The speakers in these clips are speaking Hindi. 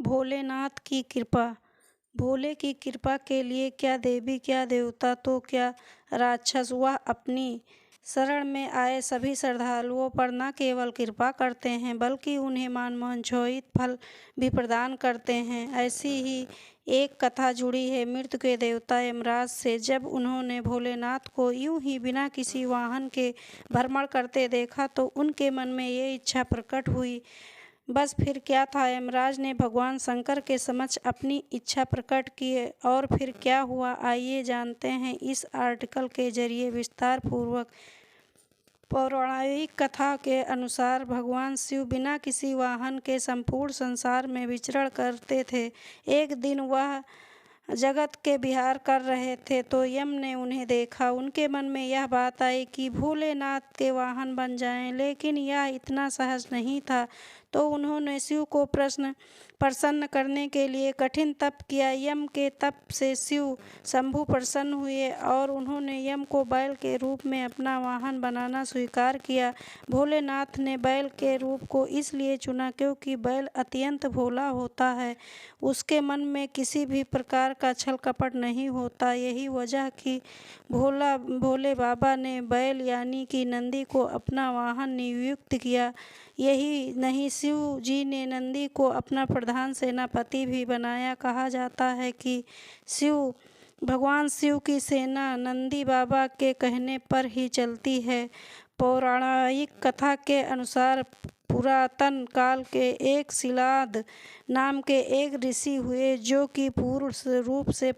भोलेनाथ की कृपा। भोले की कृपा के लिए क्या देवी क्या देवता तो क्या राक्षस, वह अपनी शरण में आए सभी श्रद्धालुओं पर न केवल कृपा करते हैं बल्कि उन्हें मनमोहक फल भी प्रदान करते हैं। ऐसी ही एक कथा जुड़ी है मृत्यु के देवता यमराज से। जब उन्होंने भोलेनाथ को यूं ही बिना किसी वाहन के भ्रमण करते देखा तो उनके मन में ये इच्छा प्रकट हुई। बस फिर क्या था, यमराज ने भगवान शंकर के समक्ष अपनी इच्छा प्रकट की और फिर क्या हुआ, आइए जानते हैं इस आर्टिकल के जरिए विस्तार पूर्वक। पौराणिक कथा के अनुसार भगवान शिव बिना किसी वाहन के संपूर्ण संसार में विचरण करते थे। एक दिन वह जगत के विहार कर रहे थे तो यम ने उन्हें देखा। उनके मन में यह बात आई कि भोलेनाथ के वाहन बन जाएं, लेकिन यह इतना सहज नहीं था, तो उन्होंने शिव को प्रसन्न करने के लिए कठिन तप किया। यम के तप से शिव शंभु प्रसन्न हुए और उन्होंने यम को बैल के रूप में अपना वाहन बनाना स्वीकार किया। भोलेनाथ ने बैल के रूप को इसलिए चुना क्योंकि बैल अत्यंत भोला होता है, उसके मन में किसी भी प्रकार का छल कपट नहीं होता। यही वजह कि भोले बाबा ने बैल यानी कि नंदी को अपना वाहन नियुक्त किया। यही नहीं, शिव जी ने नंदी को अपना प्रधान सेनापति भी बनाया। कहा जाता है कि भगवान शिव की सेना नंदी बाबा के कहने पर ही चलती है। पौराणिक कथा के अनुसार पुरातन काल के एक शिलाद नाम के एक ऋषि हुए जो कि पूर्ण रूप से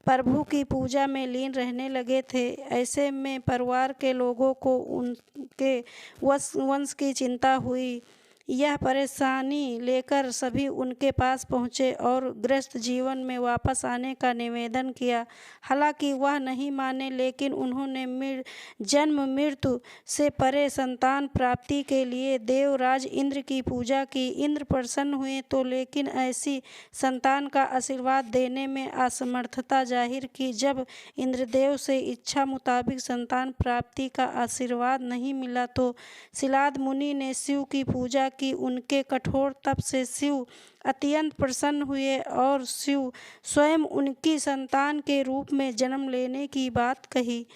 प्रभु की पूजा में लीन रहने लगे थे। ऐसे में परिवार के लोगों को उनके वंश की चिंता हुई। यह परेशानी लेकर सभी उनके पास पहुँचे और गृहस्थ जीवन में वापस आने का निवेदन किया। हालांकि वह नहीं माने, लेकिन उन्होंने जन्म मृत्यु से परे संतान प्राप्ति के लिए देवराज इंद्र की पूजा की। इंद्र प्रसन्न हुए तो लेकिन ऐसी संतान का आशीर्वाद देने में असमर्थता जाहिर की। जब इंद्रदेव से इच्छा मुताबिक संतान प्राप्ति का आशीर्वाद नहीं मिला तो शिलाद मुनि ने शिव की पूजा की। उनके कठोर तप से शिव अत्यंत प्रसन्न हुए और शिव स्वयं उनकी संतान के रूप में जन्म लेने की बात कही।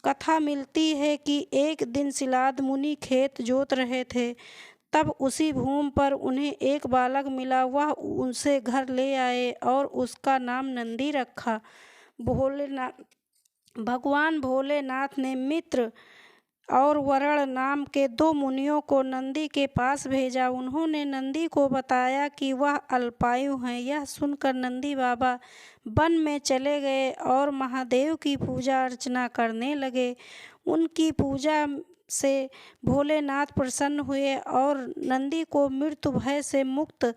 कथा मिलती है कि एक दिन शिलाद मुनि खेत जोत रहे थे, तब उसी भूमि पर उन्हें एक बालक मिला। वह उनसे घर ले आए और उसका नाम नंदी रखा। भगवान भोलेनाथ ने मित्र और वरुण नाम के दो मुनियों को नंदी के पास भेजा। उन्होंने नंदी को बताया कि वह अल्पायु हैं। यह सुनकर नंदी बाबा वन में चले गए और महादेव की पूजा अर्चना करने लगे। उनकी पूजा से भोलेनाथ प्रसन्न हुए और नंदी को मृत्यु भय से मुक्त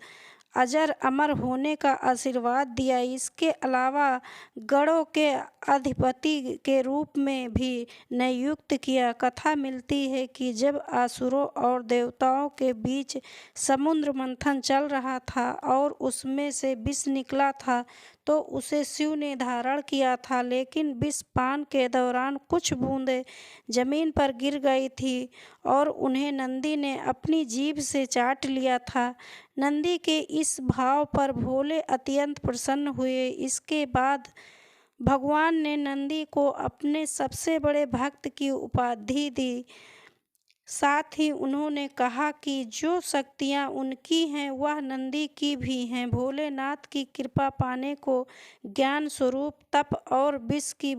अजर अमर होने का आशीर्वाद दिया। इसके अलावा गणों के अधिपति के रूप में भी नियुक्त किया। कथा मिलती है कि जब असुरों और देवताओं के बीच समुद्र मंथन चल रहा था और उसमें से विष निकला था तो उसे शिव ने धारण किया था, लेकिन विष पान के दौरान कुछ बूंदें जमीन पर गिर गई थी और उन्हें नंदी ने अपनी जीभ से चाट लिया था। नंदी के इस भाव पर भोले अत्यंत प्रसन्न हुए। इसके बाद भगवान ने नंदी को अपने सबसे बड़े भक्त की उपाधि दी। साथ ही उन्होंने कहा कि जो शक्तियाँ उनकी हैं वह नंदी की भी हैं। भोलेनाथ की कृपा पाने को ज्ञान स्वरूप तप और विष की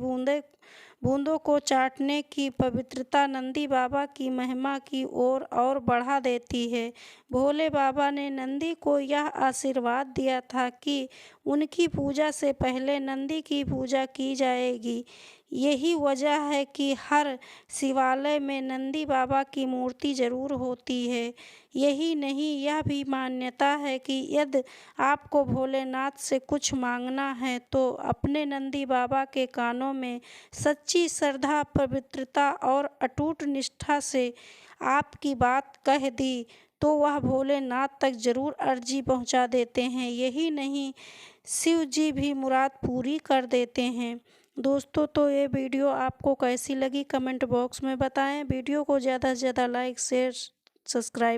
बूंदों को चाटने की पवित्रता नंदी बाबा की महिमा की ओर और बढ़ा देती है। भोले बाबा ने नंदी को यह आशीर्वाद दिया था कि उनकी पूजा से पहले नंदी की पूजा की जाएगी। यही वजह है कि हर शिवालय में नंदी बाबा की मूर्ति जरूर होती है। यही नहीं, यह भी मान्यता है कि यदि आपको भोलेनाथ से कुछ मांगना है तो अपने नंदी बाबा के कानों में सच्ची श्रद्धा, पवित्रता और अटूट निष्ठा से आपकी बात कह दी तो वह भोलेनाथ तक जरूर अर्जी पहुंचा देते हैं। यही नहीं, शिव जी भी मुराद पूरी कर देते हैं। दोस्तों, तो ये वीडियो आपको कैसी लगी कमेंट बॉक्स में बताएं। वीडियो को ज़्यादा से ज़्यादा लाइक, शेयर, सब्सक्राइब